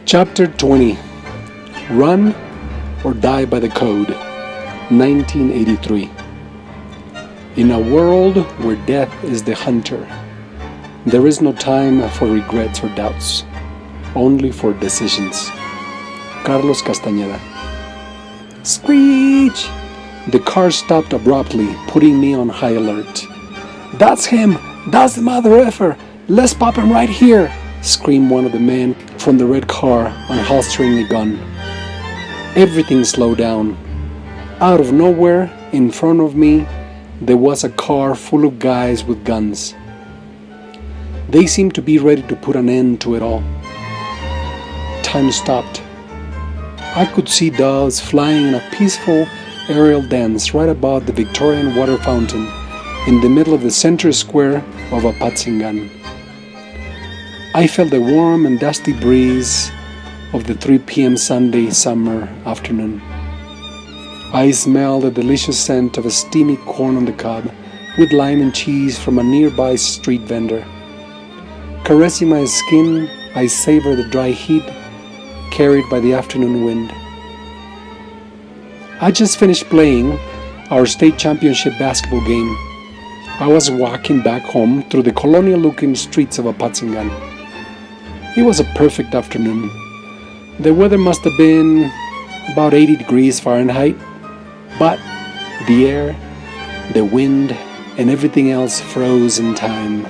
Chapter 20. Run or Die by the Code, 1983. In a world where death is the hunter, there is no time for regrets or doubts, only for decisions. Carlos Castañeda. Screech! The car stopped abruptly, putting me on high alert. That's him! That's the mother effer! Let's pop him right here! Screamed one of the men from the red car, unholstering a gun. Everything slowed down. Out of nowhere, in front of me, there was a car full of guys with guns. They seemed to be ready to put an end to it all. Time stopped. I could see doves flying in a peaceful aerial dance right above the Victorian water fountain in the middle of the center square of Apatzingan. I felt the warm and dusty breeze of the 3 p.m. Sunday summer afternoon. I smelled the delicious scent of a steamy corn on the cob with lime and cheese from a nearby street vendor. Caressing my skin, I savored the dry heat carried by the afternoon wind. I just finished playing our state championship basketball game. I was walking back home through the colonial-looking streets of Apatzingan. It was a perfect afternoon. The weather must have been about 80 degrees Fahrenheit, but the air, the wind, and everything else froze in time.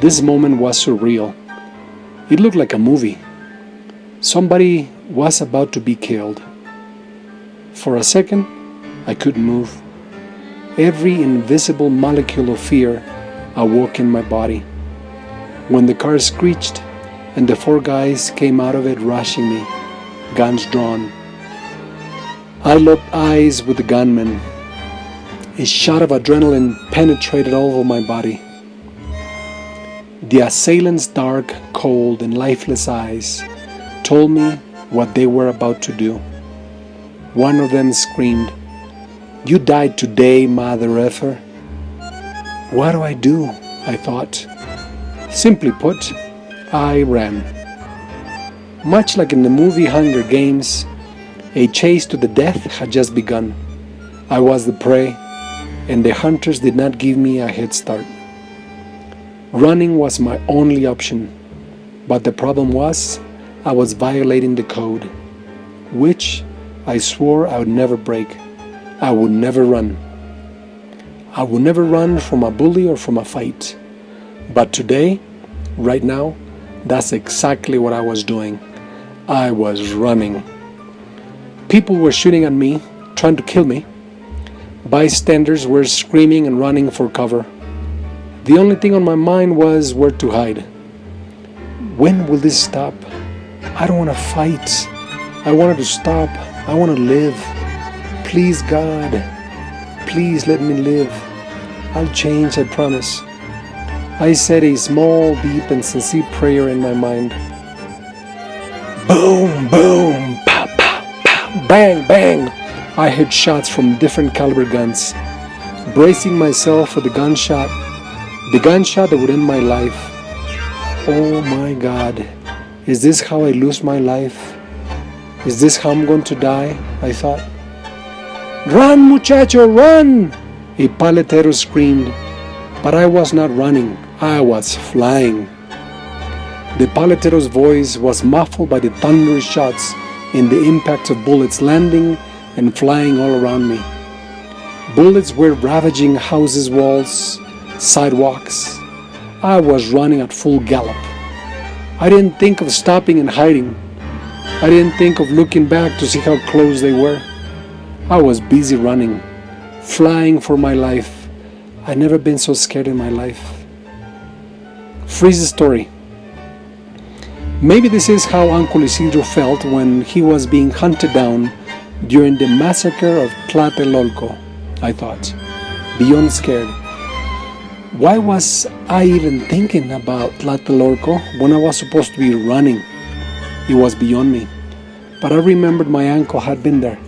This moment was surreal. It looked like a movie. Somebody was about to be killed. For a second, I couldn't move. Every invisible molecule of fear awoke in my body. When the car screeched and the 4 guys came out of it rushing me, guns drawn, I locked eyes with the gunman. A shot of adrenaline penetrated all over my body. The assailants' dark, cold, and lifeless eyes told me what they were about to do. One of them screamed, "You died today, mother effer." What do I do? I thought. Simply put, I ran. Much like in the movie Hunger Games, a chase to the death had just begun. I was the prey, and the hunters did not give me a head start. Running was my only option, but the problem was I was violating the code, which I swore I would never break. I would never run. I would never run from a bully or from a fight. But today, right now, that's exactly what I was doing. I was running. People were shooting at me, trying to kill me. Bystanders were screaming and running for cover. The only thing on my mind was where to hide. When will this stop? I don't want to fight. I wanted to stop. I want to live. Please, God. Please let me live. I'll change, I promise. I said a small, deep, and sincere prayer in my mind. Boom, boom, pow, pow, pow, bang, bang. I heard shots from different caliber guns, bracing myself for the gunshot that would end my life. Oh my God, is this how I lose my life? Is this how I'm going to die? I thought. Run, muchacho, run! A paletero screamed, but I was not running, I was flying. The paletero's voice was muffled by the thunderous shots and the impact of bullets landing and flying all around me. Bullets were ravaging houses' walls, sidewalks. I was running at full gallop. I didn't think of stopping and hiding. I didn't think of looking back to see how close they were. I was busy running, flying for my life. I'd never been so scared in my life. Freeze the story. Maybe this is how Uncle Isidro felt when he was being hunted down during the massacre of Tlatelolco, I thought, beyond scared. Why was I even thinking about Tlatelolco when I was supposed to be running? It was beyond me. But I remembered my uncle had been there.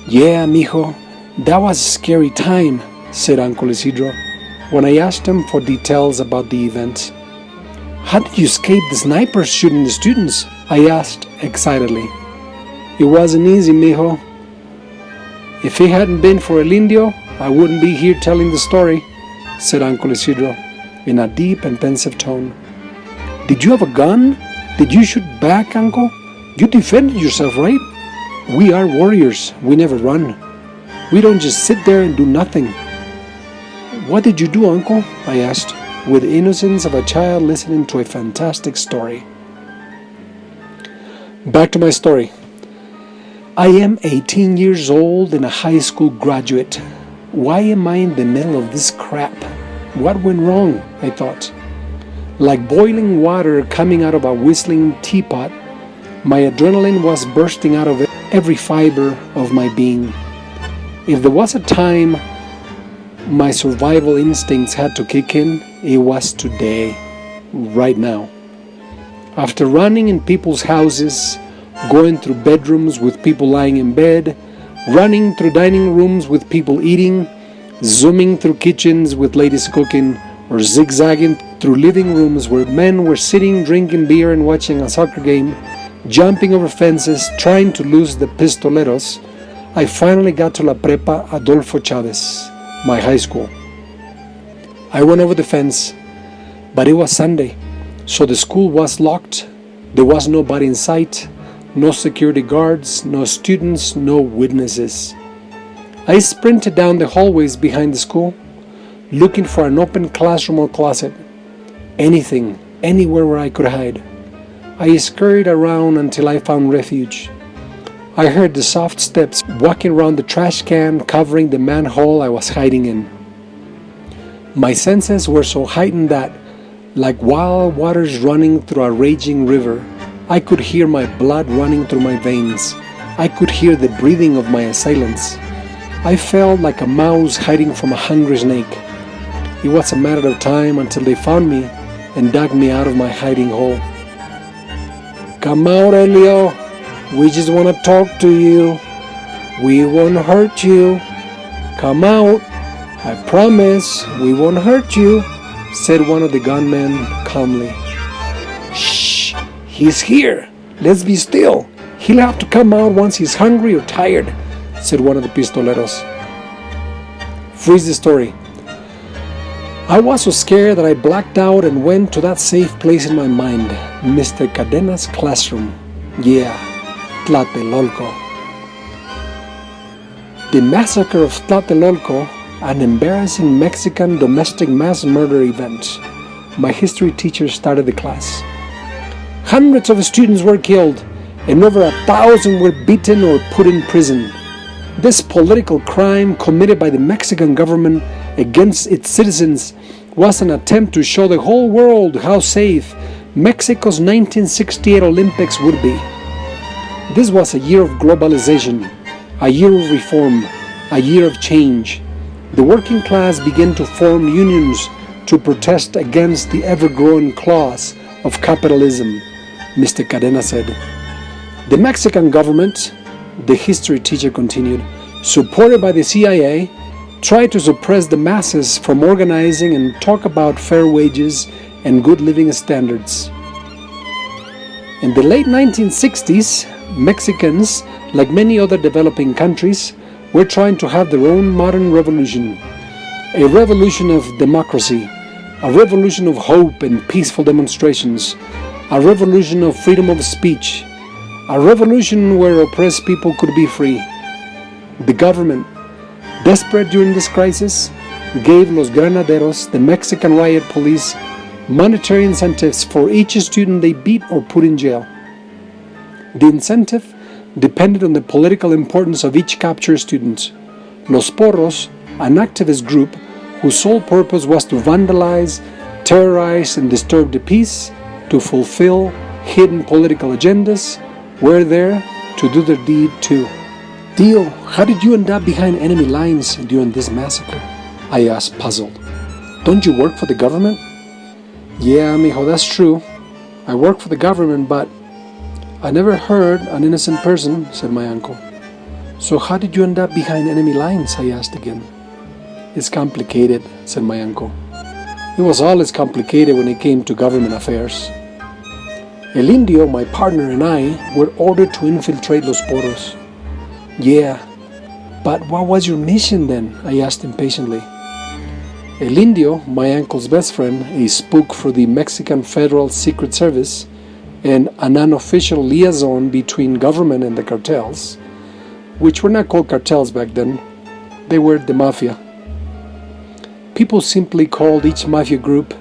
Yeah, mijo, that was a scary time, said Uncle Isidro when I asked him for details about the event. How did you escape the snipers shooting the students? I asked excitedly. It wasn't easy, mijo. If it hadn't been for El Indio, I wouldn't be here telling the story, said Uncle Isidro in a deep and pensive tone. Did you have a gun? Did you shoot back, Uncle? You defended yourself, right? We are warriors. We never run. We don't just sit there and do nothing. What did you do, Uncle? I asked, with the innocence of a child listening to a fantastic story. Back to my story. I am 18 years old and a high school graduate. Why am I in the middle of this crap? What went wrong? I thought. Like boiling water coming out of a whistling teapot, my adrenaline was bursting out of every fiber of my being. If there was a time my survival instincts had to kick in, it was today, right now. After running in people's houses, going through bedrooms with people lying in bed, running through dining rooms with people eating, zooming through kitchens with ladies cooking, or zigzagging through living rooms where men were sitting drinking beer and watching a soccer game, jumping over fences, trying to lose the pistoleros, I finally got to La Prepa Adolfo Chavez, my high school. I went over the fence, but it was Sunday, so the school was locked. There was nobody in sight, no security guards, no students, no witnesses. I sprinted down the hallways behind the school, looking for an open classroom or closet. Anything, anywhere where I could hide. I scurried around until I found refuge. I heard the soft steps walking around the trash can covering the manhole I was hiding in. My senses were so heightened that, like wild waters running through a raging river, I could hear my blood running through my veins. I could hear the breathing of my assailants. I felt like a mouse hiding from a hungry snake. It was a matter of time until they found me and dug me out of my hiding hole. Come out, Elio. We just want to talk to you. We won't hurt you. Come out. I promise we won't hurt you, said one of the gunmen calmly. Shh, he's here. Let's be still. He'll have to come out once he's hungry or tired, said one of the pistoleros. Freeze the story. I was so scared that I blacked out and went to that safe place in my mind, Mr. Cadena's classroom. Yeah, Tlatelolco. The massacre of Tlatelolco, an embarrassing Mexican domestic mass murder event. My history teacher started the class. Hundreds of students were killed, and over 1,000 were beaten or put in prison. This political crime committed by the Mexican government against its citizens was an attempt to show the whole world how safe Mexico's 1968 Olympics would be. This was a year of globalization, a year of reform, a year of change. The working class began to form unions to protest against the ever-growing claws of capitalism, Mr. Cadena said. The Mexican government, the history teacher continued, supported by the CIA, tried to suppress the masses from organizing and talk about fair wages and good living standards. In the late 1960s, Mexicans, like many other developing countries, were trying to have their own modern revolution, a revolution of democracy, a revolution of hope and peaceful demonstrations, a revolution of freedom of speech, a revolution where oppressed people could be free. The government, desperate during this crisis, gave Los Granaderos, the Mexican riot police, monetary incentives for each student they beat or put in jail. The incentive depended on the political importance of each captured student. Los Porros, an activist group whose sole purpose was to vandalize, terrorize, and disturb the peace, to fulfill hidden political agendas, were there to do their deed too. Tio, how did you end up behind enemy lines during this massacre? I asked, puzzled. Don't you work for the government? Yeah, mijo, that's true. I work for the government, but I never hurt an innocent person, said my uncle. So how did you end up behind enemy lines? I asked again. It's complicated, said my uncle. It was always complicated when it came to government affairs. El Indio, my partner, and I were ordered to infiltrate Los Poros. Yeah, but what was your mission then? I asked impatiently. El Indio, my uncle's best friend, a spook for the Mexican Federal Secret Service, and an unofficial liaison between government and the cartels, which were not called cartels back then, they were the mafia. People simply called each mafia group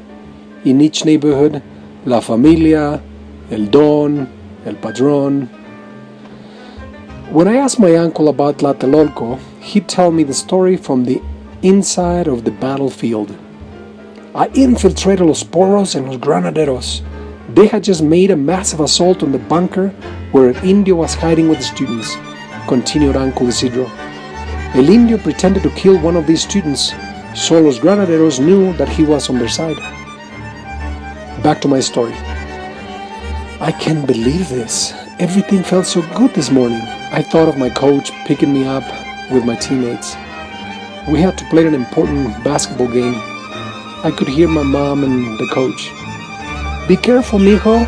in each neighborhood La Familia, El Don, El Padrón. When I asked my uncle about Tlatelolco, he'd tell me the story from the inside of the battlefield. I infiltrated Los Poros and Los Granaderos. They had just made a massive assault on the bunker where El Indio was hiding with the students, continued Uncle Isidro. El Indio pretended to kill one of these students, so Los Granaderos knew that he was on their side. Back to my story. I can't believe this. Everything felt so good this morning. I thought of my coach picking me up with my teammates. We had to play an important basketball game. I could hear my mom and the coach. "Be careful, mijo.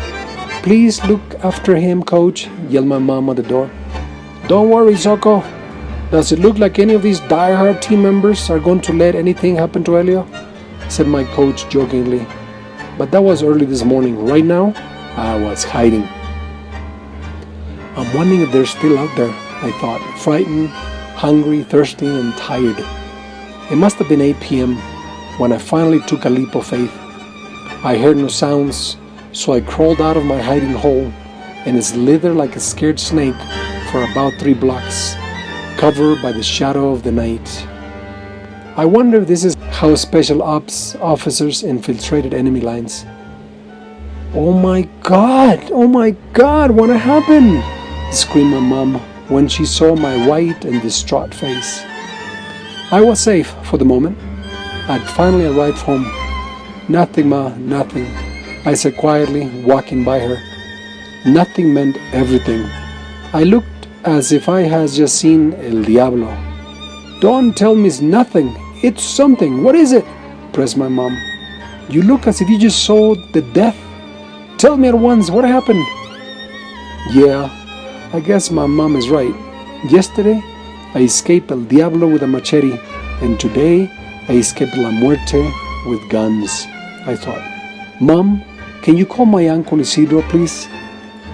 Please look after him, coach," yelled my mom at the door. "Don't worry, Soko. Does it look like any of these die-hard team members are going to let anything happen to Elio?" said my coach jokingly. But that was early this morning. Right now, I was hiding. I'm wondering if they're still out there, I thought, frightened, hungry, thirsty, and tired. It must have been 8 p.m. when I finally took a leap of faith. I heard no sounds, so I crawled out of my hiding hole and slithered like a scared snake for about 3 blocks, covered by the shadow of the night. I wonder if this is how special ops officers infiltrated enemy lines. Oh my God, what happened?" screamed my mom when she saw my white and distraught face. I was safe for the moment. I'd finally arrived home. "Nothing, Ma, nothing," I said quietly, walking by her. Nothing meant everything. I looked as if I had just seen El Diablo. "Don't tell me it's nothing. It's something. What is it?" pressed my mom. "You look as if you just saw the death. Tell me at once, what happened?" Yeah, I guess my mom is right. Yesterday, I escaped El Diablo with a machete, and today, I escaped La Muerte with guns, I thought. "Mom, can you call my Uncle Isidro, please?"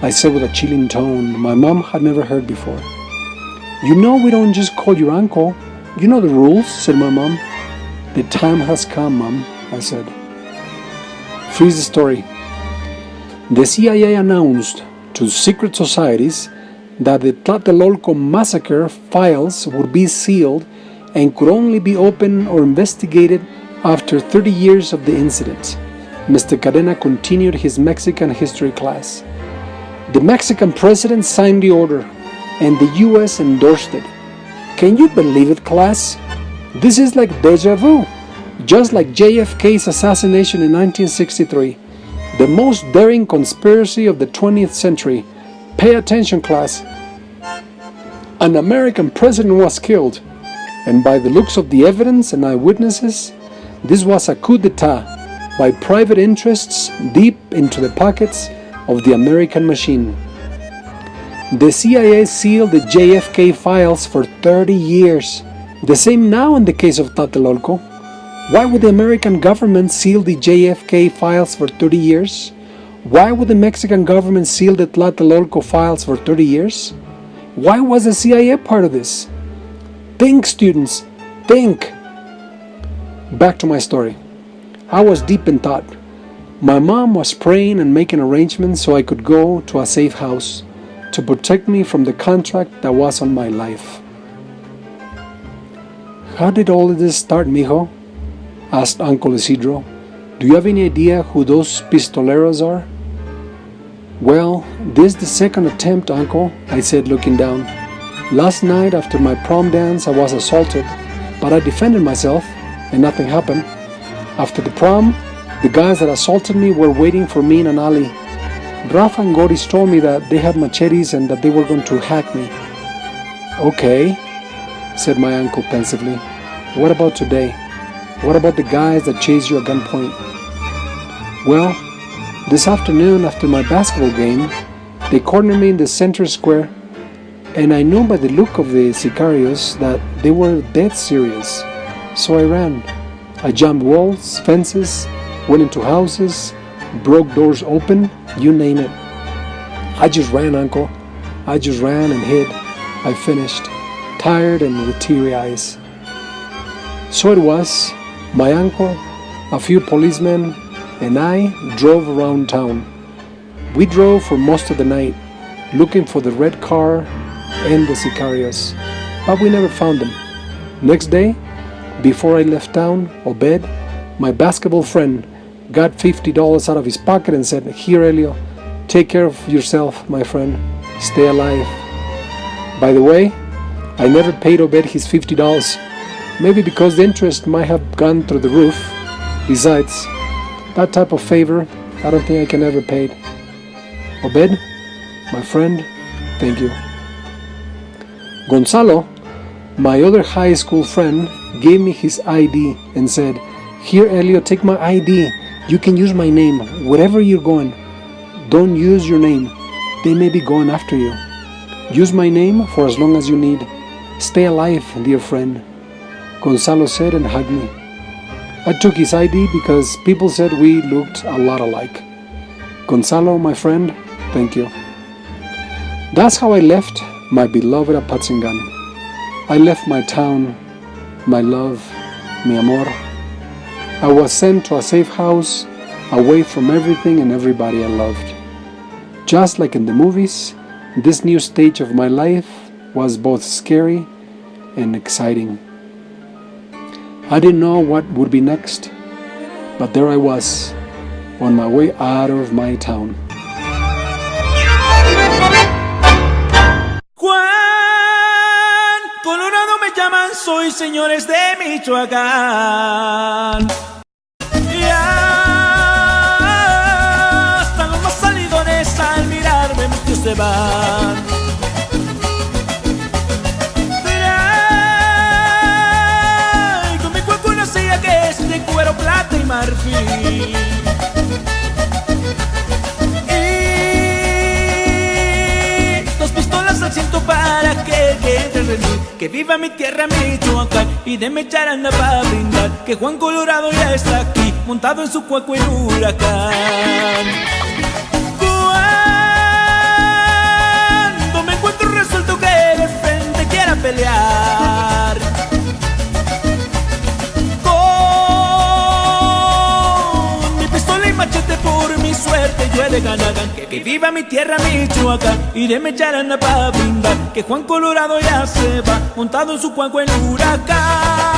I said with a chilling tone my mom had never heard before. "You know we don't just call your uncle. You know the rules," said my mom. "The time has come, Mom," I said. Freeze the story. The CIA announced to secret societies that the Tlatelolco massacre files would be sealed and could only be opened or investigated after 30 years of the incident. Mr. Cadena continued his Mexican history class. The Mexican president signed the order, and the U.S. endorsed it. Can you believe it, class? This is like deja vu, just like JFK's assassination in 1963. The most daring conspiracy of the 20th century. Pay attention, class. An American president was killed, and by the looks of the evidence and eyewitnesses, this was a coup d'etat by private interests deep into the pockets of the American machine. The CIA sealed the JFK files for 30 years. The same now in the case of Tlatelolco. Why would the American government seal the JFK files for 30 years? Why would the Mexican government seal the Tlatelolco files for 30 years? Why was the CIA part of this? Think, students, think. Back to my story. I was deep in thought. My mom was praying and making arrangements so I could go to a safe house to protect me from the contract that was on my life. "How did all of this start, mijo?" asked Uncle Isidro. "Do you have any idea who those pistoleros are?" "Well, this is the second attempt, Uncle," I said, looking down. "Last night after my prom dance I was assaulted, but I defended myself and nothing happened. After the prom, the guys that assaulted me were waiting for me in an alley. Rafa and Goris told me that they had machetes and that they were going to hack me." "Okay," said my uncle pensively. "What about today?" What about the guys that chase you at gunpoint? Well, this afternoon after my basketball game, they cornered me in the center square, and I knew by the look of the sicarios that they were dead serious. So I ran. I jumped walls, fences, went into houses, broke doors open, you name it. I just ran, uncle. I just ran and hid. I finished, tired and with teary eyes. So it was, my uncle, a few policemen, and I drove around town. We drove for most of the night, looking for the red car and the sicarios, but we never found them. Next day, before I left town, Obed, my basketball friend, got $50 out of his pocket and said, "Here, Elio, take care of yourself, my friend. Stay alive." By the way, I never paid Obed his $50, maybe because the interest might have gone through the roof. Besides, that type of favor, I don't think I can ever pay. Obed, my friend, thank you. Gonzalo, my other high school friend, gave me his ID and said, "Here, Elio, take my ID. You can use my name, wherever you're going. Don't use your name. They may be going after you. Use my name for as long as you need. Stay alive, dear friend," Gonzalo said and hugged me. I took his ID because people said we looked a lot alike. Gonzalo, my friend, thank you. That's how I left my beloved Apatzingan. I left my town, my love, mi amor. I was sent to a safe house, away from everything and everybody I loved. Just like in the movies, this new stage of my life was both scary and exciting. I didn't know what would be next, but there I was, on my way out of my town. Juan, Colorado me llaman, soy señores de Michoacán. Ya hasta los más salidones al mirarme muchos se van. Traigo mi cuerpo una silla que es de cuero, plata y marfil. Siento para que entre rendir, que viva mi tierra Michoacán y de mecharanda para brindar, que Juan Colorado ya está aquí, montado en su cuaco en huracán. Cuando me encuentro resuelto que de frente quiera pelear, con mi pistola y machete por mi suerte yo he de ganar. Que viva mi tierra Michoacán y de mecharanda para brindar, que Juan Colorado ya se va, montado en su cuenco en huracán.